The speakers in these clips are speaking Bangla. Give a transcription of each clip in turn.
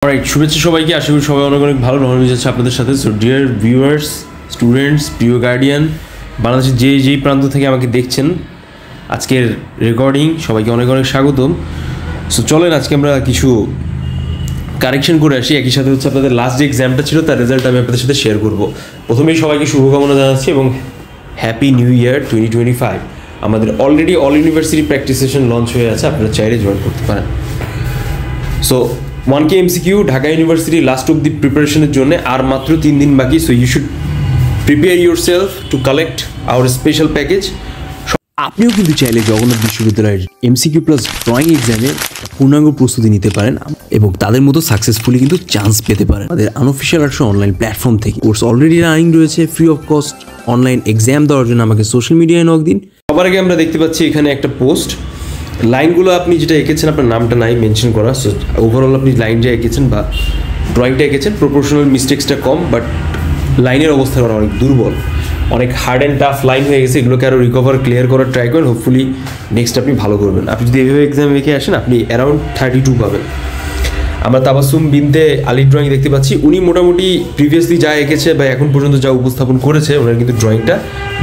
অলরাইট, শুভেচ্ছা সবাইকে। আশা করি সবাই অনেক অনেক ভালো রহমত যাচ্ছে আপনাদের সাথে। সো ডিয়ার ভিউয়ার্স, স্টুডেন্টস, প্রিয় গার্ডিয়ান, বাংলাদেশের যেই প্রান্ত থেকে আমাকে দেখছেন, আজকের রেকর্ডিং সবাইকে অনেক অনেক স্বাগতম। সো চলেন আজকে আমরা কিছু কারেকশন করে আসি। একই সাথে হচ্ছে আপনাদের লাস্ট যে এক্সামটা ছিল তার রেজাল্ট আমি আপনাদের সাথে শেয়ার করবো। প্রথমেই সবাইকে শুভকামনা জানাচ্ছি এবং হ্যাপি নিউ ইয়ার 2025। আমাদের already all university practice session launch হয়ে আছে, আপনারা চাইলে জয়েন করতে পারেন। So 1K MCQ Dhaka university last of the প্রিপারেশনের জন্য আর মাত্র 3 দিন বাকি। So you should prepare yourself to collect our special package. আপনিও কিন্তু চাইলে জগন্নাথ বিশ্ববিদ্যালয়ের MCQ প্লাস ড্রয়িং এক্সামে পূর্ণাঙ্গ প্রস্তুতি নিতে পারেন এবং তাদের মতো সাকসেসফুলি কিন্তু চান্স পেতে পারেন আমাদের আনঅফিশিয়াল আর্টস অনলাইন প্ল্যাটফর্ম থেকে। কোর্স অলরেডি রানিং রয়েছে, free of cost. Online exam দেওয়ার জন্য আমাকে সোশ্যাল মিডিয়ায় নক দিন। সবার আগে আমরা দেখতে পাচ্ছি এখানে একটা পোস্ট। লাইনগুলো আপনি যেটা এঁকেছেন, আপনার নামটা নাই মেনশন করা। সো ওভারঅল আপনি লাইন যে এঁকেছেন বা ড্রয়িংটা এঁকেছেন, প্রপোর্শনাল মিস্টেক্সটা কম, বাট লাইনের অবস্থা করা অনেক দুর্বল, অনেক হার্ড অ্যান্ড টাফ লাইন হয়ে গেছে। এগুলোকে আরও রিকভার ক্লিয়ার করার ট্রাই করেন। হোপফুলি নেক্সট আপনি ভালো করবেন। আপনি যদি এইভাবে এক্সাম এঁকে আসেন, আপনি অ্যারাউন্ড 32 পাবেন। আমরা তাবাসসুম বিনতে আলী ড্রয়িং দেখতে পাচ্ছি। উনি মোটামুটি প্রিভিয়াসলি যা এঁকেছে বা এখন পর্যন্ত যা উপস্থাপন করেছে, ওনার কিন্তু ড্রয়িংটা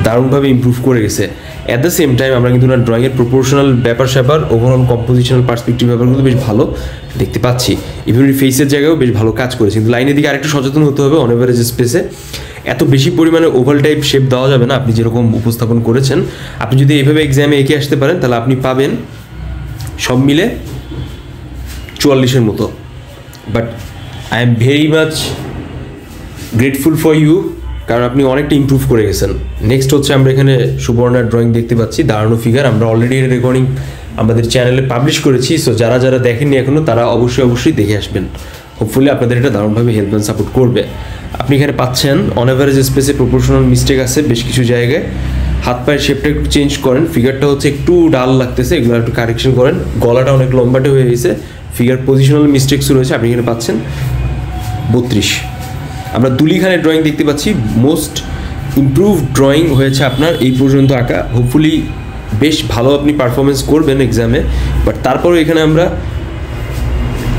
দারুণভাবে ইমপ্রুভ করে গেছে। অ্যাট দ্য সেম টাইম আমরা কিন্তু ওনার ড্রয়িংয়ের প্রপোর্শনাল ব্যাপার স্যাপার, ওভারঅল কম্পোজিশনাল পার্সপেক্টিভ ব্যাপারগুলো বেশ ভালো দেখতে পাচ্ছি। ইভেন ফেসের জায়গায়ও বেশ ভালো কাজ করেছে, কিন্তু লাইনের দিকে আরেকটু সচেতন হতে হবে। অন এভারেজ স্পেসে এত বেশি পরিমাণে ওভাল টাইপ শেপ দেওয়া যাবে না। আপনি যেরকম উপস্থাপন করেছেন, আপনি যদি এইভাবে এক্সামে এঁকে আসতে পারেন, তাহলে আপনি পাবেন সব মিলে 44-এর মতো। But I am very much grateful for you, কারণ আপনি অনেকটা ইমপ্রুভ করে গেছেন। নেক্সট হচ্ছে আমরা এখানে সুবর্ণার ড্রয়িং দেখতে পাচ্ছি, দাঁড়ানো ফিগার। আমরা অলরেডি এর রেকর্ডিং আমাদের চ্যানেলে পাবলিশ করেছি। সো যারা যারা দেখেননি এখনও, তারা অবশ্যই দেখে আসবেন। হোপফুলি আপনাদের এটা দারুণভাবে হেল্প অ্যান্ড সাপোর্ট করবে। আপনি এখানে পাচ্ছেন অন এভারেজ স্পেসে প্রপোর্শনাল মিস্টেক আছে বেশ কিছু জায়গায়। হাত পায়ের শেপটা একটু চেঞ্জ করেন। ফিগারটা হচ্ছে একটু ডাল লাগতেছে, এগুলো একটু কারেকশন করেন। গলাটা অনেক লম্বাটে হয়ে গেছে। ফিগার পজিশনাল মিস্টেকসও রয়েছে। আপনি এখানে পাচ্ছেন 32। আমরা দুলি খানের ড্রয়িং দেখতে পাচ্ছি। মোস্ট ইমপ্রুভ ড্রয়িং হয়েছে আপনার এই পর্যন্ত আঁকা। হোপফুলি বেশ ভালো আপনি পারফরমেন্স করবেন এক্সামে। বাট তারপরেও এখানে আমরা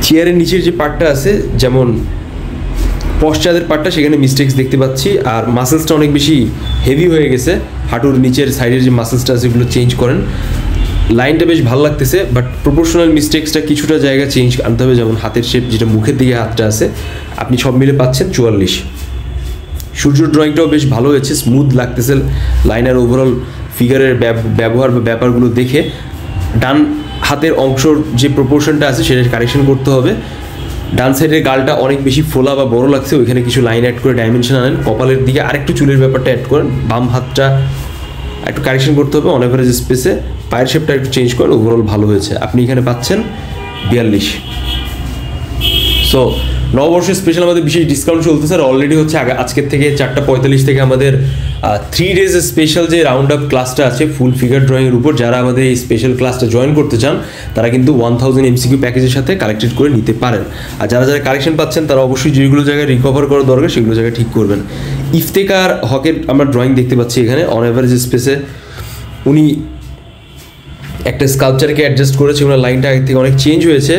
চেয়ারের নিচের যে পার্টটা আছে, যেমন পশ্চাদের পার্টটা, সেখানে মিস্টেক্স দেখতে পাচ্ছি। আর মাসেলসটা অনেক বেশি হেভি হয়ে গেছে। হাঁটুর নিচের সাইডের যে মাসেলসটা আছে, সেগুলো চেঞ্জ করেন। লাইনটা বেশ ভালো লাগতেছে, বাট প্রপোর্শনাল মিস্টেক্সটা কিছুটা জায়গা চেঞ্জ আনতে হবে। যেমন হাতের শেপ, যেটা মুখের দিকে হাতটা আছে, আপনি সব মিলে পাচ্ছেন 44। সূর্য ড্রয়িংটাও বেশ ভালো হয়েছে, স্মুথ লাগতেছে লাইনের ওভারঅল ফিগারের ব্যবহার বা ব্যাপারগুলো দেখে। ডান হাতের অংশর যে প্রপোর্শনটা আছে সেটা কারেকশন করতে হবে। ডান সাইডের গালটা অনেক বেশি ফোলা বা বড় লাগছে, ওইখানে কিছু লাইন অ্যাড করে ডাইমেনশন আনেন। কপালের দিকে আরেকটু চুলের ব্যাপারটা অ্যাড করেন। বাম হাতটা একটু কারেকশন করতে হবে অন এভারেজ স্পেসে। পায়ের শেপটা একটু চেঞ্জ করেন। ওভারঅল ভালো হয়েছে। আপনি এখানে পাচ্ছেন 42। সো নববর্ষের স্পেশাল আমাদের বিশেষ ডিসকাউন্ট চলতেছে। আর অলরেডি হচ্ছে আজকের থেকে 4:45 থেকে আমাদের 3 ডেজ স্পেশাল যে রাউন্ড আপ ক্লাসটা আছে ফুল ফিগার ড্রয়িংয়ের উপর, যারা আমাদের এই স্পেশাল ক্লাসটা জয়েন করতে চান, তারা কিন্তু 1000 MCQ প্যাকেজের সাথে কালেক্টেড করে নিতে পারেন। আর যারা যারা কালেকশন পাচ্ছেন, তারা অবশ্যই যেগুলো জায়গায় রিকভার করা দরকার সেগুলো জায়গায় ঠিক করবেন। ইফতেকার হকের আমরা ড্রয়িং দেখতে পাচ্ছি এখানে অন এভারেজ স্পেসে। উনি একটা স্কাল্পচারকে অ্যাডজাস্ট করেছে, ওনার লাইনটা আগে থেকে অনেক চেঞ্জ হয়েছে।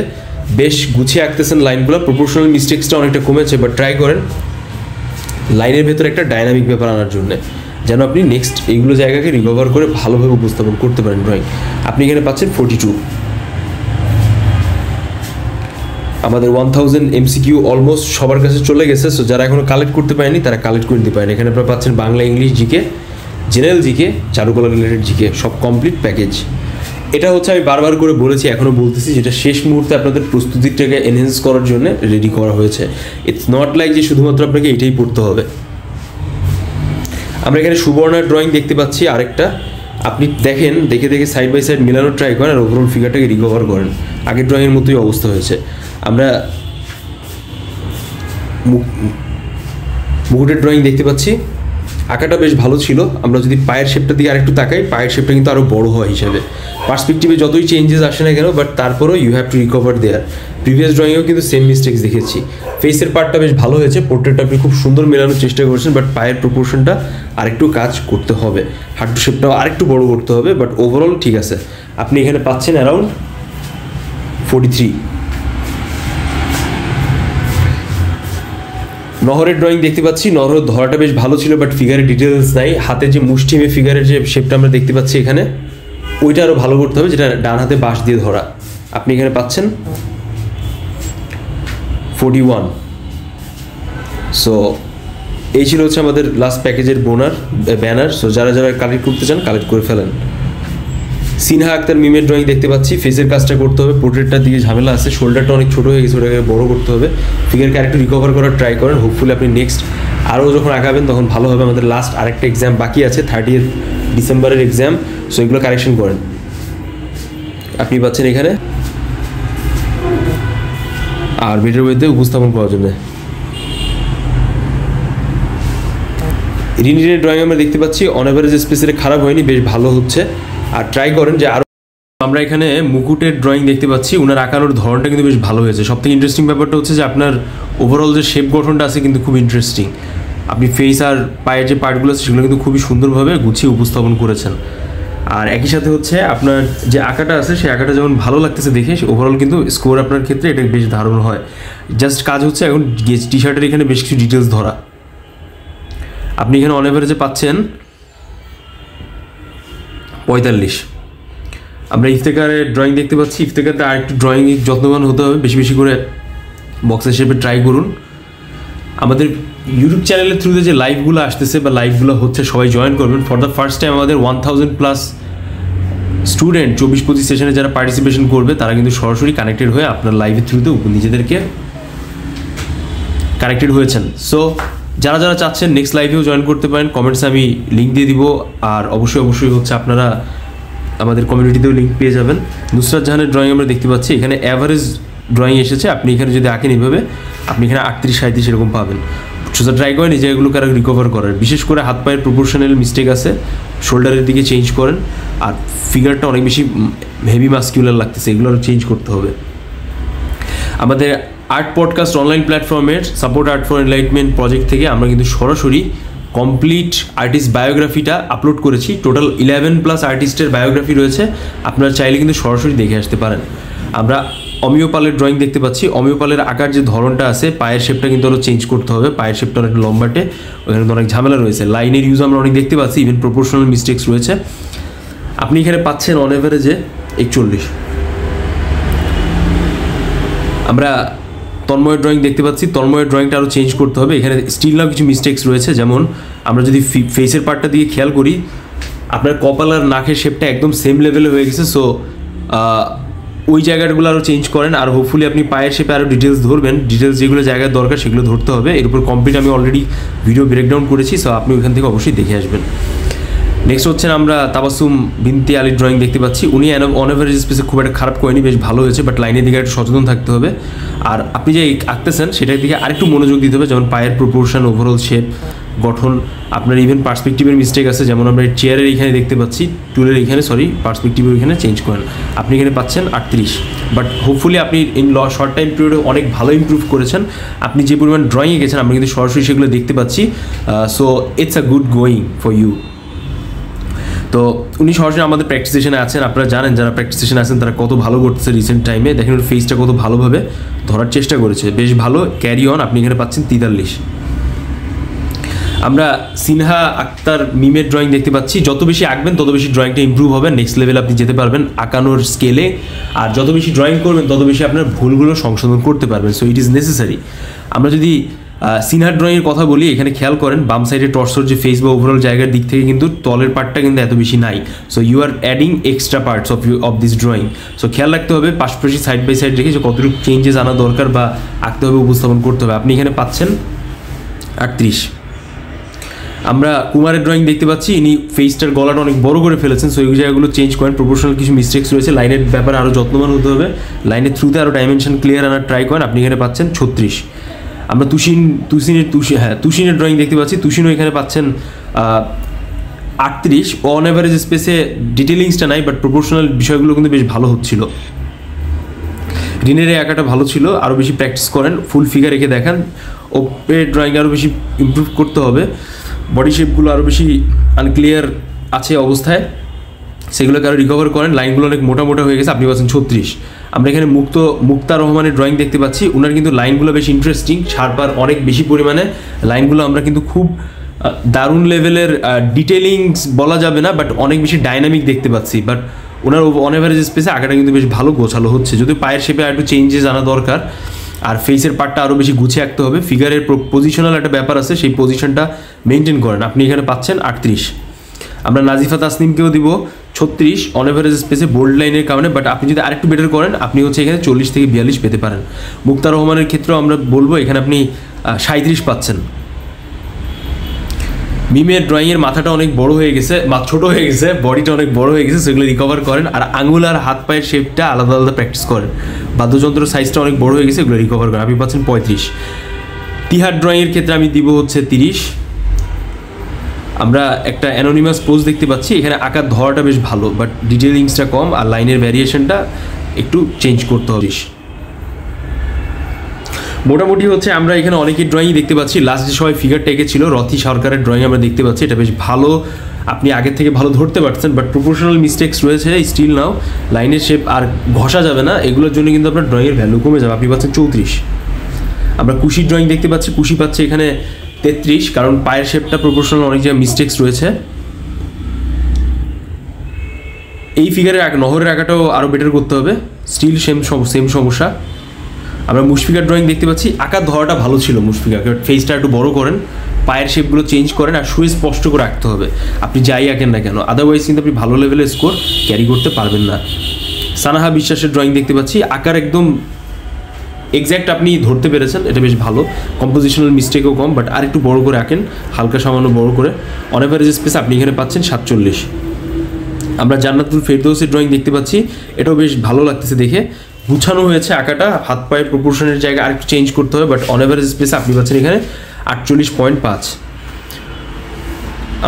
বেশ গুছিয়ে আঁকতেছেন লাইনগুলো। প্রপোর্শনাল মিস্টেক্সটা অনেকটা কমেছে, বাট ট্রাই করেন লাইনের ভেতরে একটা ডাইনামিক ব্যাপার আনার জন্য, যেন আপনি নেক্সট এইগুলো জায়গাকে রিকভার করে ভালোভাবে উপস্থাপন করতে পারেন ড্রয়িং। আপনি এখানে পাচ্ছেন 42। আমাদের 1000 MCQ অলমোস্ট সবার কাছে চলে গেছে। সো যারা এখনো কালেক্ট করতে পারেনি, তারা কালেক্ট করে নিতে পারেন। এখানে আপনারা পাচ্ছেন Bangla, English, GK, general GK, চারুকলা রিলেটেড জিকে, সব কমপ্লিট প্যাকেজ। এটা হচ্ছে আমি বারবার করে বলেছি, এখনও বলতেছি, যেটা শেষ মুহূর্তে আপনাদের প্রস্তুতিটাকে এনহ্যান্স করার জন্য রেডি করা হয়েছে। ইটস নট লাইক যে শুধুমাত্র আপনাকে এটাই পড়তে হবে। আমরা এখানে সুবর্ণার ড্রয়িং দেখতে পাচ্ছি আরেকটা। আপনি দেখেন, দেখে সাইড বাই সাইড মেলানোর ট্রাই করেন আর ওভারঅল ফিগারটাকে রিকভার করেন। আগের ড্রয়িংয়ের মতোই অবস্থা হয়েছে। আমরা মুকুটের ড্রয়িং দেখতে পাচ্ছি। আঁকাটা বেশ ভালো ছিল। আমরা যদি পায়ের শেপটার দিকে আরেকটু তাকাই, পায়ের শেপটা কিন্তু আরও বড় হয় হিসাবে। পার্সপেক্টিভে যতই চেঞ্জেস আসে না কেন, বাট তারপরেও you have to recover there. Previous ড্রয়িংয়েও কিন্তু সেম মিস্টেক্স দেখেছি। ফেসের পার্টটা বেশ ভালো হয়েছে, পোর্ট্রেটটা আপনি খুব সুন্দর মেলানোর চেষ্টা করেছেন, বাট পায়ের প্রপোর্শনটা আরেকটু কাজ করতে হবে। হাঁটু শেপটাও আরেকটু বড় করতে হবে, বাট ওভারঅল ঠিক আছে। আপনি এখানে পাচ্ছেন অ্যারাউন্ড 43। নহরের ড্রয়িং দেখতে পাচ্ছি, নহরের ধরাটা বেশ ভালো ছিল, বাট ফিগারের ডিটেলস নাই। হাতে যে মুষ্টিমে ফিগারের যে শেপটা আমরা দেখতে পাচ্ছি এখানে, ওইটা আরও ভালো করতে হবে, যেটা ডান হাতে বাঁশ দিয়ে ধরা। আপনি এখানে পাচ্ছেন 41। সো এই ছিল হচ্ছে আমাদের লাস্ট প্যাকেজের ব্যানার। সো যারা যারা কালেক্ট করতে চান কালেক্ট করে ফেলেন। সিনহা আক্তার মিমের ড্রয়িং দেখতে পাচ্ছি। ফেসের কাজটা করতে হবে, পোর্ট্রেটটার দিকে ঝামেলা আছে, শোল্ডারটা অনেক ছোটো হয়ে গেছে, ওটাকে বড়ো করতে হবে। ফিগারকে আরেকটু রিকভার করার ট্রাই করেন, হোপফুলি আপনি নেক্সট আরও যখন আঁকাবেন তখন ভালো হবে। আমাদের লাস্ট আরেকটা এক্সাম বাকি আছে, 30 ডিসেম্বরের এক্সাম। সো এগুলো কারেকশন করেন। আপনি পাচ্ছেন এখানে আর বেটার ওয়েতে উপস্থাপন করার জন্য। রিনির ড্রয়িং আমরা দেখতে পাচ্ছি অন অ্যাভারেজ স্পেসে খারাপ হয়নি, বেশ ভালো হচ্ছে। আর ট্রাই করেন যে আরও। আমরা এখানে মুকুটের ড্রয়িং দেখতে পাচ্ছি, ওনার আঁকানোর ধরনটা কিন্তু বেশ ভালো হয়েছে। সবথেকে ইন্টারেস্টিং ব্যাপারটা হচ্ছে যে আপনার ওভারঅল যে শেপ গঠনটা আছে কিন্তু খুব ইন্টারেস্টিং। আপনি ফেস আর পায়ের যে পার্টগুলো আছে সেগুলো কিন্তু খুবই সুন্দরভাবে গুছিয়ে উপস্থাপন করেছেন। আর একই সাথে হচ্ছে আপনার যে আঁকাটা আছে সেই আঁকাটা যেমন ভালো লাগতেছে দেখে, ওভারঅল কিন্তু স্কোর আপনার ক্ষেত্রে এটা বেশ ধারণ হয়। জাস্ট কাজ হচ্ছে এখন টি শার্টের এখানে বেশ কিছু ডিটেলস ধরা। আপনি এখানে অন অ্যাভারেজে পাচ্ছেন 45। আমরা ইফতেকারের ড্রয়িং দেখতে পাচ্ছি। ইফতেকারটা আরেকটু ড্রয়িং যত্নবান হতে হবে, বেশি বেশি করে বক্সের শেপে ট্রাই করুন। আমাদের ইউটিউব চ্যানেলের থ্রুতে যে লাইভগুলো আসতেছে বা লাইভগুলো হচ্ছে সবাই জয়েন করবেন। ফর দ্য ফার্স্ট টাইম আমাদের 1000+ স্টুডেন্ট 24-25 সেশনে যারা পার্টিসিপেশন করবে তারা কিন্তু সরাসরি কানেক্টেড হয়ে আপনার লাইভের থ্রুতে নিজেদেরকে কানেক্টেড হয়েছেন। সো যারা যারা চাচ্ছেন নেক্সট লাইভেও জয়েন করতে পারেন, কমেন্টসে আমি লিঙ্ক দিয়ে দিব। আর অবশ্যই হচ্ছে আপনারা আমাদের কমিউনিটিতেও লিঙ্ক পেয়ে যাবেন। নুসরাত জাহানের ড্রয়িং আমরা দেখতে পাচ্ছি, এখানে অ্যাভারেজ ড্রয়িং এসেছে। আপনি এখানে যদি আঁকেন এইভাবে আপনি এখানে 38-37 এরকম পাবেন। সোজা ট্রাই করেন এই জায়গাগুলোকে আরও রিকভার করার। বিশেষ করে হাত পায়ের প্রপোর্শনাল মিস্টেক আছে, শোল্ডারের দিকে চেঞ্জ করেন। আর ফিগারটা অনেক বেশি হেভি মাস্কিউলার লাগতেছে, এগুলো আরও চেঞ্জ করতে হবে। আমাদের আর্ট পডকাস্ট অনলাইন প্ল্যাটফর্মের support art for enlightenment project থেকে আমরা কিন্তু সরাসরি কমপ্লিট আর্টিস্ট বায়োগ্রাফিটা আপলোড করেছি। টোটাল 11+ আর্টিস্টের বায়োগ্রাফি রয়েছে, আপনারা চাইলে কিন্তু সরাসরি দেখে আসতে পারেন। আমরা অমিয় পালের ড্রয়িং দেখতে পাচ্ছি। অমিয় পালের আঁকার যে ধরনটা আছে, পায়ের শেপটা কিন্তু আরও চেঞ্জ করতে হবে। পায়ের শেপটা অনেক লম্বাটে, ওখানে কিন্তু অনেক ঝামেলা রয়েছে। লাইনের ইউজ আমরা অনেক দেখতে পাচ্ছি, ইভেন প্রপোর্শনাল মিস্টেক্স রয়েছে। আপনি এখানে পাচ্ছেন অন এভারেজে 41। আমরা তন্ময়ের ড্রয়িং দেখতে পাচ্ছি। তন্ময়ের ড্রয়িংটা আরও চেঞ্জ করতে হবে, এখানে স্টিল নাও কিছু মিস্টেক্স রয়েছে। যেমন আমরা যদি ফেসের পার্টটা দিকে খেয়াল করি, আপনার কপাল আর নাকের শেপটা একদম সেম লেভেলে হয়ে গেছে। সো ওই জায়গাগুলো আরও চেঞ্জ করেন। আর হোপফুলি আপনি পায়ের শেপে আরও ডিটেলস ধরবেন। ডিটেলস যেগুলো জায়গায় দরকার সেগুলো ধরতে হবে। এর উপর কমপ্লিট আমি অলরেডি ভিডিও ব্রেকডাউন করেছি, সো আপনি ওইখান থেকে অবশ্যই দেখে আসবেন। নেক্সট হচ্ছেন আমরা তাবাসুম বিনতি আলীর ড্রয়িং দেখতে পাচ্ছি। উনি অন এভারেজ স্পেসে খুব একটা খারাপ করেনি, বেশ ভালো হয়েছে, বাট লাইনের দিকে একটু সচেতন থাকতে হবে। আর আপনি যে আঁকতেছেন সেটার দিকে আরেকটু মনোযোগ দিতে হবে, যেমন পায়ের প্রপোর্শন, ওভারঅল শেপ গঠন। আপনার ইভেন পার্সপেক্টিভের মিস্টেক আছে, যেমন আমরা চেয়ারের এইখানে দেখতে পাচ্ছি, টুলের এইখানে পার্সপেক্টিভের ওইখানে চেঞ্জ করেন। আপনি এখানে পাচ্ছেন 38, বাট হোপফুলি আপনি ইন শর্ট টাইম পিরিয়ডে অনেক ভালো ইমপ্রুভ করেছেন। আপনি যে পরিমাণ ড্রয়িংয়ে গেছেন আমরা কিন্তু সরাসরি সেগুলো দেখতে পাচ্ছি। So it's a good going for you. তো উনি সরাসরি আমাদের প্র্যাকটিস সেশনে আছেন। আপনারা জানেন যারা প্র্যাকটিস সেশনে আছেন তারা কত ভালো করতেছে রিসেন্ট টাইমে। দেখেন ওর ফেসটা কত ভালোভাবে ধরার চেষ্টা করেছে, বেশ ভালো। Carry on. আপনি এখানে পাচ্ছেন 43। আমরা সিনহা আক্তার মিমের ড্রয়িং দেখতে পাচ্ছি। যত বেশি আঁকবেন তত বেশি ড্রয়িংটা ইমপ্রুভ হবে, নেক্সট লেভেলে আপনি যেতে পারবেন আঁকানোর স্কেলে। আর যত বেশি ড্রয়িং করবেন তত বেশি আপনার ভুলগুলো সংশোধন করতে পারবেন। So it is necessary. আমরা যদি সিনহার ড্রয়িংয়ের কথা বলি, এখানে খেয়াল করেন বাম সাইডে টর্সোর যে ফেস বা ওভারঅল জায়গার দিক থেকে কিন্তু তলের পার্টটা কিন্তু এত বেশি নাই। So you are adding extra parts of this drawing. So খেয়াল রাখতে হবে পাশাপাশি সাইড বাই সাইড রেখে যে কতটুকু চেঞ্জেস আনা দরকার বা আঁকতে হবে, উপস্থাপন করতে হবে। আপনি এখানে পাচ্ছেন 38। আমরা কুমারের ড্রয়িং দেখতে পাচ্ছি। ইনি ফেসটার গলাটা অনেক বড় করে ফেলেছেন, সো এই জায়গাগুলো চেঞ্জ করেন। প্রপোর্শনাল কিছু মিস্টেক্স রয়েছে, লাইনের ব্যাপারে আরও যত্নবান হতে হবে, লাইনের থ্রুতে আরও ডাইমেনশন ক্লিয়ার আনার ট্রাই করেন। আপনি এখানে পাচ্ছেন 36। আমরা তুষিনের ড্রয়িং দেখতে পাচ্ছি। তুষিনও এখানে পাচ্ছেন 38। অন অ্যাভারেজ স্পেসে ডিটেলিংসটা নাই, বাট প্রপোর্শনাল বিষয়গুলো কিন্তু বেশ ভালো হচ্ছিল। রিনের এই আঁকাটা ভালো ছিল, আরও বেশি প্র্যাকটিস করেন, ফুল ফিগার রেখে দেখান। ওপের ড্রয়িং আরও বেশি ইমপ্রুভ করতে হবে, বডি শেপগুলো আরও বেশি আনক্লিয়ার আছে অবস্থায়, সেগুলোকে আরও রিকভার করেন। লাইনগুলো অনেক মোটা মোটা হয়ে গেছে, আপনি পাচ্ছেন 36। আমরা এখানে মুক্তা রহমানের ড্রয়িং দেখতে পাচ্ছি। ওনার কিন্তু লাইনগুলো বেশ ইন্টারেস্টিং, শার্পার অনেক বেশি পরিমাণে লাইনগুলো আমরা কিন্তু খুব দারুণ লেভেলের ডিটেলিংস বলা যাবে না, বাট অনেক বেশি ডাইনামিক দেখতে পাচ্ছি। বাট ওনার অন এভারেজ স্পেসে আঁকাটা কিন্তু বেশ ভালো গোছালো হচ্ছে, যদি পায়ের শেপে একটু চেঞ্জেস আনা দরকার, আর ফেসের পার্টটা আরও বেশি গুছিয়ে আঁকতে হবে। ফিগারের পজিশনাল একটা ব্যাপার আছে, সেই পজিশনটা মেনটেন করেন। আপনি এখানে পাচ্ছেন 38। আমরা নাজিফা তাসনিমকেও দিব 36 অন এভারেজ স্পেসে বোল্ড লাইনের কারণে, বাট আপনি যদি আরেকটু বেটার করেন আপনি হচ্ছে এখানে 40 থেকে 42 পেতে পারেন। মুক্তা রহমানের ক্ষেত্রেও আমরা বলবো এখানে আপনি 37 পাচ্ছেন। মিমের ড্রয়িংয়ের মাথাটা অনেক বড় হয়ে গেছে, ছোটো হয়ে গেছে, বডিটা অনেক বড় হয়ে গেছে, সেগুলো রিকভার করেন। আর আঙুল আর হাত পায়ের শেপটা আলাদা আলাদা প্র্যাকটিস করেন। বাদ্যযন্ত্র সাইজটা অনেক বড় হয়ে গেছে, এগুলো রিকভার করেন। আপনি পাচ্ছেন 35। তিহার ড্রয়িংয়ের ক্ষেত্রে আমি দিব হচ্ছে 30। আমরা একটা অ্যানোনিমাস পোজ দেখতে পাচ্ছি, এখানে আঁকার ধরাটা বেশ ভালো, বাট ডিটেলিংসটা কম আর লাইনের ভ্যারিয়েশনটা একটু চেঞ্জ করতে হবে। মোটামুটি হচ্ছে আমরা এখানে অনেকের ড্রয়িং দেখতে পাচ্ছি। লাস্ট যে সবাই ফিগারটা এঁকেছিল রথি সরকারের ড্রয়িং আমরা দেখতে পাচ্ছি, এটা বেশ ভালো, আপনি আগের থেকে ভালো ধরতে পারছেন, বাট প্রপোর্শনাল মিস্টেক্স রয়েছে স্টিল নাও। লাইনের শেপ আর ঘষা যাবে না, এগুলোর জন্য কিন্তু আপনার ড্রয়িংয়ের ভ্যালু কমে যাবে। আপনি পাচ্ছেন 34। আমরা কুশির ড্রয়িং দেখতে পাচ্ছি, কুশি পাচ্ছে এখানে 33, কারণ পায়ের শেপটা প্রপোর্শনাল অনেক জায়গায় মিস্টেক্স রয়েছে। এই ফিগারের নহরের আঁকাটাও আরও বেটার করতে হবে, স্টিল সেম সমস্যা। আমরা মুশফিকার ড্রয়িং দেখতে পাচ্ছি, আঁকার ধরাটা ভালো ছিল মুশফিকাকে, ফেসটা একটু বড় করেন, পায়ের শেপগুলো চেঞ্জ করেন, আর শুয়ে স্পষ্ট করে আঁকতে হবে আপনি যাই আঁকেন না কেন, আদারওয়াইজ কিন্তু আপনি ভালো লেভেলের স্কোর ক্যারি করতে পারবেন না। সানাহা বিশ্বাসের ড্রয়িং দেখতে পাচ্ছি, আঁকার একদম এক্স্যাক্ট আপনি ধরতে পেরেছেন, এটা বেশ ভালো, কম্পোজিশনাল মিস্টেকও কম, বাট আর একটু বড় করে আঁকেন, হালকা সামান্য বড় করে। অন এভারেজ স্পেস আপনি এখানে পাচ্ছেন 47। আমরা জান্নাতুল ফেরদৌসের ড্রয়িং দেখতে পাচ্ছি, এটাও বেশ ভালো লাগতেছে দেখে, গুছানো হয়েছে আঁকাটা, হাত পায়ের প্রপোর্শনের জায়গায় আরেকটু চেঞ্জ করতে হবে, বাট অন এভারেজ স্পেসে আপনি পাচ্ছেন এখানে 48.5।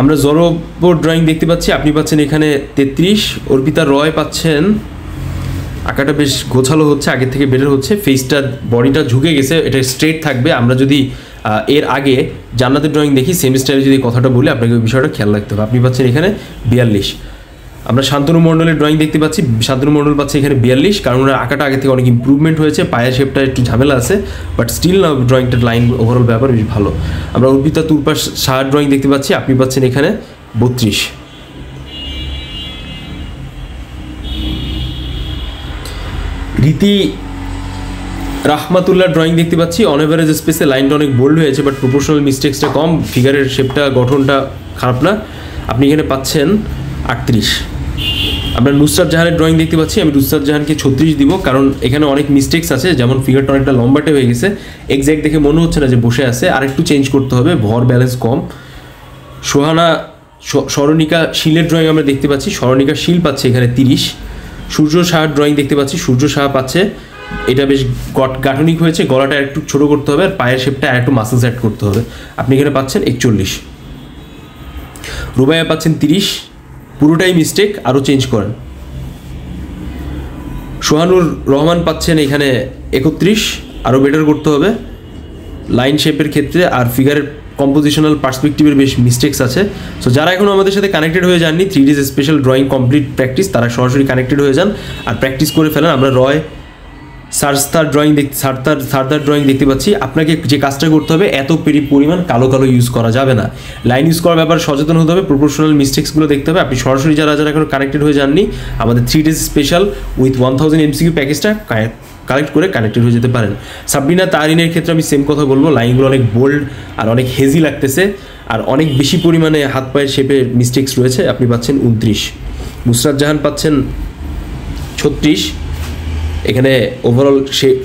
আমরা জরোবোর ড্রয়িং দেখতে পাচ্ছি, আপনি পাচ্ছেন এখানে 33। অর্পিতা রয় পাচ্ছেন, আঁকাটা বেশ গোছালো হচ্ছে, আগের থেকে বেটার হচ্ছে, ফেসটা বডিটা ঝুঁকে গেছে, এটা স্ট্রেট থাকবে। আমরা যদি এর আগে জান্নাতের ড্রয়িং দেখি সেম স্টাইলে যদি কথাটা বলি আপনাকে ওই বিষয়টা খেয়াল রাখতে হবে। আপনি পাচ্ছেন এখানে 42। আমরা শান্তনু মণ্ডলের ড্রয়িং দেখতে পাচ্ছি, শান্তনু মণ্ডল পাচ্ছে এখানে 42, কারণ ওনার আঁকাটা আগে থেকে অনেক ইম্প্রুভমেন্ট হয়েছে, পায়ের শেপটা একটু ঝামেলা আছে, বাট স্টিল না ড্রয়িংটার লাইন ওভারঅল ব্যাপার বেশ ভালো। আমরা অর্পিতা তুরপা শাহর ড্রয়িং দেখতে পাচ্ছি, আপনি পাচ্ছেন এখানে 32। রীতি রাহমাতুল্লাহ ড্রয়িং দেখতে পাচ্ছি, অন এভারেজ স্পেসে লাইনটা অনেক বোল্ড হয়েছে, বাট প্রপোর্শনাল মিস্টেক্সটা কম, ফিগারের শেপটা গঠনটা খারাপ না, আপনি এখানে পাচ্ছেন 38। আমরা নুসরাত জাহানের ড্রয়িং দেখতে পাচ্ছি, আমি নুসরাত জাহানকে 36 দিব, কারণ এখানে অনেক মিস্টেক্স আছে, যেমন ফিগারটা অনেকটা লম্বাটে হয়ে গেছে, এক্স্যাক্ট দেখে মনে হচ্ছে না যে বসে আছে, আর একটু চেঞ্জ করতে হবে, ভর ব্যালেন্স কম। স্মরণিকা শীলের ড্রয়িং আমরা দেখতে পাচ্ছি, স্মরণিকা শীল পাচ্ছে এখানে 30। সূর্য সাহার ড্রয়িং দেখতে পাচ্ছি, সূর্য সাহা পাচ্ছে, এটা বেশ গাঠনিক হয়েছে, গলাটা একটু ছোটো করতে হবে, আর পায়ের শেপটা আর একটু মাসেলস অ্যাড করতে হবে, আপনি এখানে পাচ্ছেন 41। রুবাইয়া পাচ্ছেন 30, পুরোটাই মিস্টেক, আরও চেঞ্জ করেন। সোহানুর রহমান পাচ্ছেন এখানে 31, আরও বেটার করতে হবে লাইন শেপের ক্ষেত্রে, আর ফিগারের কম্পোজিশনাল পার্সপেক্টিভের বেশ মিস্টেক্স আছে। সো যারা এখনও আমাদের সাথে কানেক্টেড হয়ে যাননি 3 days special drawing complete practice, তারা সরাসরি কানেক্টেড হয়ে যান আর প্র্যাকটিস করে ফেলেন। আমরা রয় সারদার ড্রয়িং দেখতে পাচ্ছি, আপনাকে যে কাজটা করতে হবে, এত পরিমাণ কালো ইউজ করা যাবে না, লাইন ইউজ করার ব্যাপারে সচেতন হতে হবে, প্রপোর্শনাল মিস্টেক্সগুলো দেখতে হবে। আপনি সরাসরি যারা এখন কানেক্টেড হয়ে যাননি, আমাদের 3 ডেজ স্পেশাল উইথ 1000 MCQ প্যাকেজটা কালেক্ট করে কানেক্টেড হয়ে যেতে পারেন। সাবরিনা তারিনের ক্ষেত্রে আমি সেম কথা বলবো, লাইনগুলো অনেক বোল্ড আর অনেক হেজি লাগতেছে, আর অনেক বেশি পরিমাণে হাত পায়ের শেপের মিস্টেক্স রয়েছে, আপনি পাচ্ছেন 29। নুসরাত জাহান পাচ্ছেন 36, এখানে ওভারঅল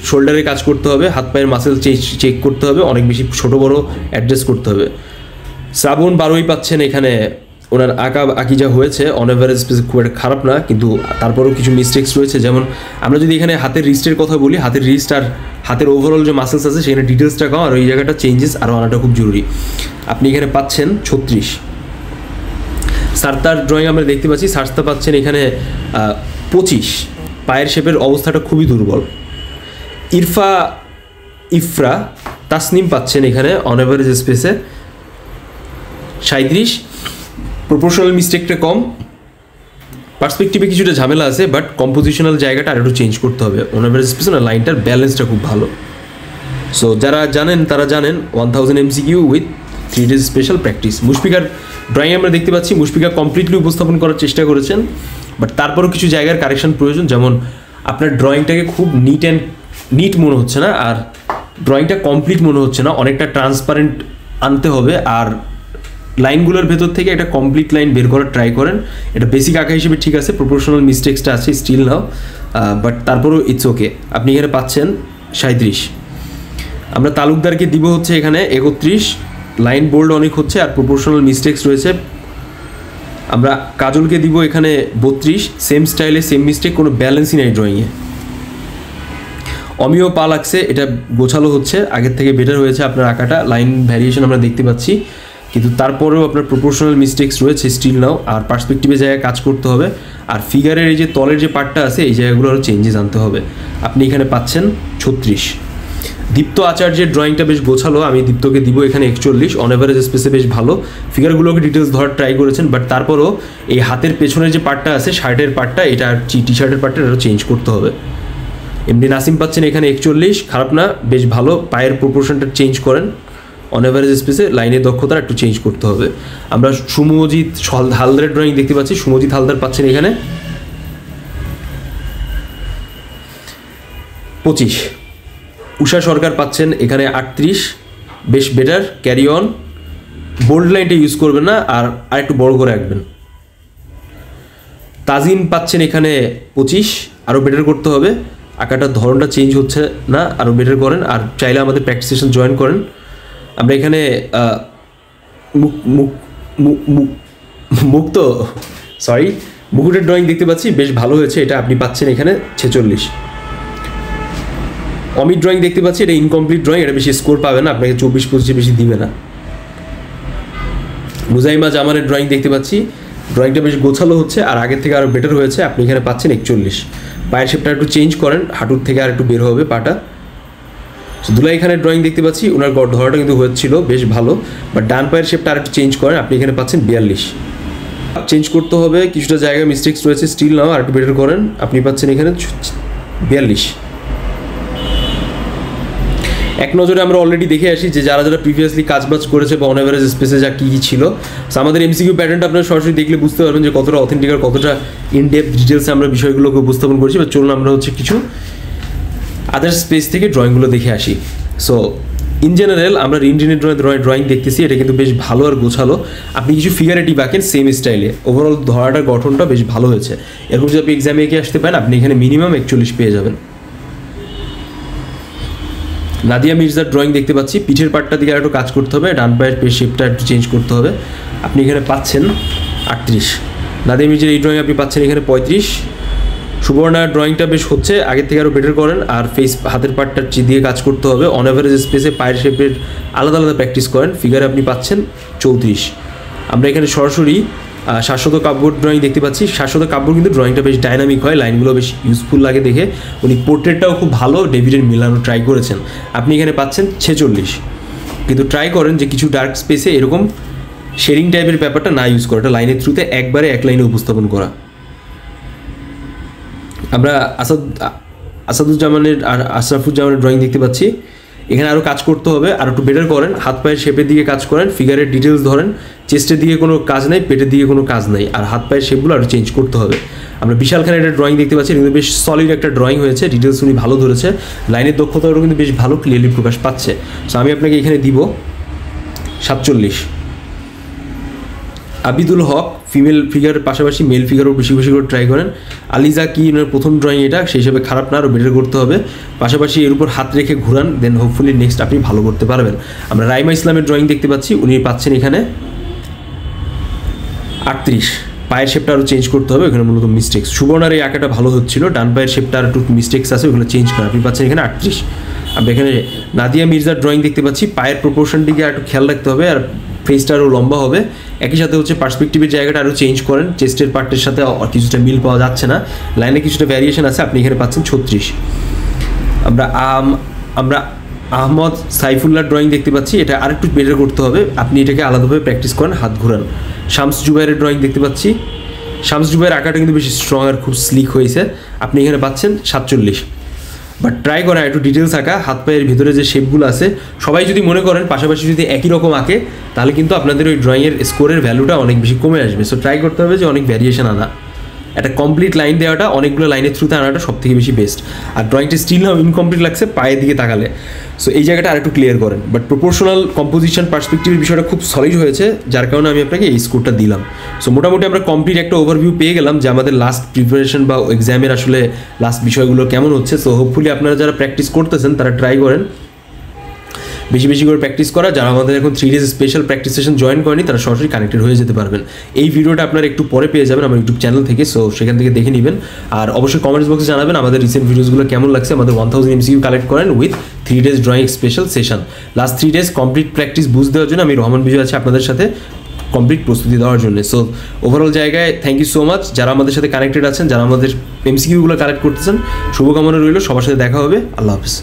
শোল্ডারে কাজ করতে হবে, হাত পায়ের মাসেল চেক করতে হবে, অনেক বেশি ছোটো বড় অ্যাডজাস্ট করতে হবে। শ্রাবণ 12 পাচ্ছেন, এখানে ওনার আঁকি যা হয়েছে অন এভারেজ খুব একটা খারাপ না, কিন্তু তারপরেও কিছু মিস্টেক্স রয়েছে, যেমন আমরা যদি এখানে হাতের রিস্টের কথা বলি, হাতের রিস্ট আর হাতের ওভারঅল যে মাসেলস আছে সেখানে ডিটেলসটা কম, আর ওই জায়গাটা চেঞ্জেস আরও আনাটা খুব জরুরি। আপনি এখানে পাচ্ছেন 36। সারতার ড্রয়িং আমরা দেখতে পাচ্ছি, সারতা পাচ্ছেন এখানে 25, পায়ের শেপের অবস্থাটা খুবই দুর্বল। ইফরা তাসনিম পাচ্ছেন এখানে অন এভারেজ স্পেসে 37, প্রপোর্শনাল মিস্টেকটা কম, পার্সপেক্টিভে কিছুটা ঝামেলা আছে, বাট কম্পোজিশনাল জায়গাটা আর একটু চেঞ্জ করতে হবে। অন অ্যাভারেজ স্পেসে না লাইনটার ব্যালেন্সটা খুব ভালো। সো যারা জানেন তারা জানেন 1000 MCQ with 3 days special practice. Mushfiqur drawing আমরা দেখতে পাচ্ছি মুশফিকা কমপ্লিটলি উপস্থাপন করার চেষ্টা করেছেন, বাট তারপরও কিছু জায়গার কারেকশন প্রয়োজন। যেমন আপনার ড্রয়িংটাকে খুব নিট মনে হচ্ছে না, আর ড্রয়িংটা কমপ্লিট মনে হচ্ছে না, অনেকটা ট্রান্সপারেন্ট আনতে হবে। আর লাইনগুলোর ভেতর থেকে একটা কমপ্লিট লাইন বের করার ট্রাই করেন। এটা বেসিক আঁকা হিসেবে ঠিক আছে, প্রপোর্শনাল মিস্টেক্সটা আছে স্টিল নাও, বাট তারপরেও ইটস ওকে। আপনি এখানে পাচ্ছেন 37। আমরা তালুকদারকে দিব হচ্ছে এখানে 31, লাইন বোল্ড অনেক হচ্ছে আর প্রপোর্শনাল মিস্টেক্স রয়েছে। আমরা কাজলকে দিব এখানে 32, সেম স্টাইলে সেম মিস্টেক, কোনো ব্যালেন্সই নেই ড্রয়িংয়ে। অমিও পা লাগছে, এটা গোছালো হচ্ছে, আগের থেকে বেটার হয়েছে আপনার আঁকাটা, লাইন ভ্যারিয়েশন আমরা দেখতে পাচ্ছি, কিন্তু তারপরেও আপনার প্রপোর্শনাল মিস্টেক্স রয়েছে স্টিল নাও। আর পার্সপেক্টিভের জায়গায় কাজ করতে হবে, আর ফিগারের এই যে তলের যে পার্টটা আছে এই জায়গাগুলো আরও চেঞ্জেস আনতে হবে। আপনি এখানে পাচ্ছেন 36। দীপ্ত আচার্যের ড্রয়িংটা বেশ গোছালো, আমি দীপ্তকে দিব এখানে 41। অন অ্যাভারেজ স্পেসে বেশ ভালো, ফিগারগুলোকে ডিটেলস ধরার ট্রাই করেছেন, বাট তারপরও এই হাতের পেছনের যে পার্টটা আছে শার্টের পার্টটা, এটা টি শার্টের পার্টটা এটা চেঞ্জ করতে হবে। এমডি নাসিম পাচ্ছেন এখানে 41, খারাপ না, বেশ ভালো। পায়ের প্রপোর্শনটা চেঞ্জ করেন, অন অ্যাভারেজ স্পেসে লাইনের দক্ষতা একটু চেঞ্জ করতে হবে। আমরা সুমজিৎ হালদারের ড্রয়িং দেখতে পাচ্ছি, সুমজিৎ হালদার পাচ্ছেন এখানে 25। উষা সরকার পাচ্ছেন এখানে 38, বেশ বেটার, ক্যারি অন। বোল্ড লাইনটা ইউজ করবেন না, আর একটু বড় করে রাখবেন। তাজিন পাচ্ছেন এখানে 25, আরও বেটার করতে হবে, আঁকাটার ধরনটা চেঞ্জ হচ্ছে না, আরও বেটার করেন। আর চাইলে আমাদের প্র্যাকটিস সেশন জয়েন করেন। আমরা এখানে মুকুটের ড্রয়িং দেখতে পাচ্ছি, বেশ ভালো হয়েছে, এটা আপনি পাচ্ছেন এখানে 46। অমিত ড্রয়িং দেখতে পাচ্ছি, এটা ইনকমপ্লিট ড্রয়িং, এটা বেশি স্কোর পাবে না, আপনাকে 24-25 বেশি দিবে না। মুজাইমা জামানের ড্রয়িং দেখতে পাচ্ছি, ড্রয়িংটা বেশ গোছালো হচ্ছে আর আগের থেকে আরও বেটার হয়েছে, আপনি এখানে পাচ্ছেন 41। পায়ের শেপটা একটু চেঞ্জ করেন, হাঁটুর থেকে আর একটু বের হবে পাটা। দুলাই খানের ড্রয়িং দেখতে পাচ্ছি, ওনার ধরাটা কিন্তু হয়েছিল বেশ ভালো, বাট ডান পায়ের শেপটা আর একটু চেঞ্জ করেন, আপনি এখানে পাচ্ছেন 42। চেঞ্জ করতে হবে, কিছুটা জায়গায় মিস্টেক্স রয়েছে স্টিল নাও, আর একটু বেটার করেন, আপনি পাচ্ছেন এখানে 42। এক নজরে আমরা অলরেডি দেখে আসি যে যারা যারা প্রিভিয়াসলি কাজবাজ করেছে বা অন অ্যাভারেজ স্পেসে যা কী কী ছিল। সো আমাদের এমসিকিউ প্যাটার্নটা আপনারা সরাসরি দেখলে বুঝতে পারবেন যে কতটা অথেন্টিক আর কতটা ইনডেপথ ডিটেলসে আমরা বিষয়গুলোকে উপস্থাপন করছি। বা চলুন আমরা হচ্ছে কিছু আদার স্পেস থেকে ড্রয়িংগুলো দেখে আসি। সো ইন জেনারেল আমরা রিনজিনের ড্রয়িং দেখতেছি, এটা কিন্তু বেশ ভালো আর গোছালো। আপনি কিছু ফিগারেটিভ আঁকেন সেম স্টাইলে, ওভারঅল ধরাটার গঠনটা বেশ ভালো হয়েছে। এরকম যদি আপনি এক্সামে এগিয়ে আসতে পারেন, আপনি এখানে মিনিমাম 41 পেয়ে যাবেন। নাদিয়া মির্জার ড্রয়িং দেখতে পাচ্ছি, পিঠের পাটটা দিকে আর একটু কাজ করতে হবে, ডান পায়ের শেপটা একটু চেঞ্জ করতে হবে, আপনি এখানে পাচ্ছেন 38। নাদিয়া মির্জার এই ড্রয়িং আপনি পাচ্ছেন এখানে 35। সুবর্ণার ড্রয়িংটা বেশ হচ্ছে, আগের থেকে আরও বেটার করেন, আর হাতের পাটটা দিয়ে কাজ করতে হবে। অন অ্যাভারেজ স্পেসে পায়ের শেপের আলাদা আলাদা প্র্যাকটিস করেন, ফিগারে আপনি পাচ্ছেন 34। আমরা এখানে সরাসরি শাশ্বত কাব্যর ড্রয়িং দেখতে পাচ্ছি। শাশ্বত কাব্যর কিন্তু ড্রয়িংটা বেশ ডাইনামিক হয়, লাইনগুলো বেশ ইউজফুল লাগে দেখে। উনি পোর্ট্রেটটাও খুব ভালো ডেভিডের মিলানো ট্রাই করেছেন, আপনি এখানে পাচ্ছেন 46। কিন্তু ট্রাই করেন যে কিছু ডার্ক স্পেসে এরকম শেডিং টাইপের ব্যাপারটা না ইউজ করা, এটা লাইনের থ্রুতে একবারে এক লাইনে উপস্থাপন করা। আমরা আসাদুজ্জামানের আর আশরাফুজ্জামানের ড্রয়িং দেখতে পাচ্ছি, এখানে আরও কাজ করতে হবে, আর একটু বেটার করেন, হাত পায়ের শেপের দিকে কাজ করেন, ফিগারের ডিটেলস ধরেন, চেস্টের দিকে কোনো কাজ নেই, পেটের দিকে কোনো কাজ নেই, আর হাত পায়ের শেপগুলো আরও চেঞ্জ করতে হবে। আমরা বিশাল খানের একটা ড্রয়িং দেখতে পাচ্ছি, কিন্তু বেশ সলিড একটা ড্রয়িং হয়েছে, ডিটেলস উনি ভালো ধরেছে, লাইনের দক্ষতাও কিন্তু বেশ ভালো ক্লিয়ারলি প্রকাশ পাচ্ছে। সো আমি আপনাকে এখানে দিব 47। আবিদুল হক ফিমেল ফিগারের পাশাপাশি মেল ফিগারও বেশি বেশি করে ট্রাই করেন। আলিজা কি ওনার প্রথম ড্রয়িং, এটা সেই হিসেবে খারাপ না, আরও বেটার করতে হবে, পাশাপাশি এর উপর হাত রেখে ঘুরান, দেন হোপফুলি নেক্সট আপনি ভালো করতে পারবেন। আমরা রাইমা ইসলামের ড্রয়িং দেখতে পাচ্ছি, উনি পাচ্ছেন এখানে 38। পায়ের শেপটা আরও চেঞ্জ করতে হবে, ওখানে মূলত মিস্টেক্স। সুবর্ণার এই আঁকাটা ভালো হচ্ছিল, ডান পায়ের শেপটা আর একটু মিস্টেক্স আছে, ওখানে চেঞ্জ করেন, আপনি পাচ্ছেন এখানে 38। আমরা এখানে নাদিয়া মির্জার ড্রয়িং দেখতে পাচ্ছি, পায়ের প্রপোর্শনটিকে আর একটু খেয়াল রাখতে হবে, আর ফেসটা আরও লম্বা হবে। একই সাথে হচ্ছে পার্সপেক্টিভের জায়গাটা আরও চেঞ্জ করেন, চেস্টের পার্টের সাথে কিছুটা মিল পাওয়া যাচ্ছে না, লাইনে কিছুটা ভ্যারিয়েশন আছে, আপনি এখানে পাচ্ছেন 36। আমরা আহমদ সাইফুল্লাহর ড্রয়িং দেখতে পাচ্ছি, এটা আরেকটু বেটার করতে হবে, আপনি এটাকে আলাদাভাবে প্র্যাকটিস করেন, হাত ঘুরান। শামস জুবাইরের ড্রয়িং দেখতে পাচ্ছি, শামস জুবাইয়ের আঁকাটা কিন্তু বেশি স্ট্রং আর খুব স্লিক হয়েছে, আপনি এখানে পাচ্ছেন 47। বাট ট্রাই করেন একটু ডিটেলস আঁকা, হাত পায়ের ভিতরে যে শেপগুলো আছে সবাই যদি মনে করেন পাশাপাশি যদি একই রকম আঁকে তাহলে কিন্তু আপনাদের ওই ড্রয়িংয়ের স্কোরের ভ্যালুটা অনেক বেশি কমে আসবে। সো ট্রাই করতে হবে যে অনেক ভ্যারিয়েশন আনা, একটা কমপ্লিট লাইন দেওয়াটা অনেকগুলো লাইনের থ্রুতে আনাটা সব থেকে বেশি বেস্ট। আর ড্রয়িংটা স্টিল নাও ইনকমপ্লিট লাগছে পায়ের দিকে তাকালে, সো এই জায়গাটা আরেকটু ক্লিয়ার করেন। বাট প্রপোর্শনাল কম্পোজিশন পার্সপেক্টিভের বিষয়টা খুব সলিড হয়েছে, যার কারণে আমি আপনাকে এই স্কোরটা দিলাম। সো মোটামুটি আমরা কমপ্লিট একটা ওভারভিউ পেয়ে গেলাম যে আমাদের লাস্ট প্রিপারেশন বা এক্সামের আসলে লাস্ট বিষয়গুলো কেমন হচ্ছে। সো হোপফুলি আপনারা যারা প্র্যাকটিস করতেছেন তারা ট্রাই করেন বেশি বেশি করে প্র্যাকটিস করা। যারা আমাদের এখন 3 days special practice session join করেনি তারা সরাসরি কানেক্টেড হয়ে যেতে পারবেন। এই ভিডিওটা আপনারা একটু পরে পেয়ে যাবেন আমার ইউটিউব চ্যানেল থেকে, সো সেখান থেকে দেখে নেবেন। আর অবশ্যই কমেন্টস বক্সে জানাবেন আমাদের রিসেন্ট ভিডিওসগুলো কেমন লাগছে। আমাদের 1000 MCQ কালেক্ট করেন with 3 days drawing special session. Last 3 days complete practice বুঝ দেওয়ার জন্য আমি রহমান বিজয় আছি আপনাদের সাথে কমপ্লিট প্রস্তুতি দেওয়ার জন্য। সো ওভারঅল জায়গায় থ্যাংক ইউ সো মাচ যারা আমাদের সাথে কানেক্টেড আছেন, যারা আমাদের MCQগুলো কালেক্ট করতেছেন। শুভকামনা রইল, সবার সাথে দেখা হবে। আল্লাহ হাফিজ।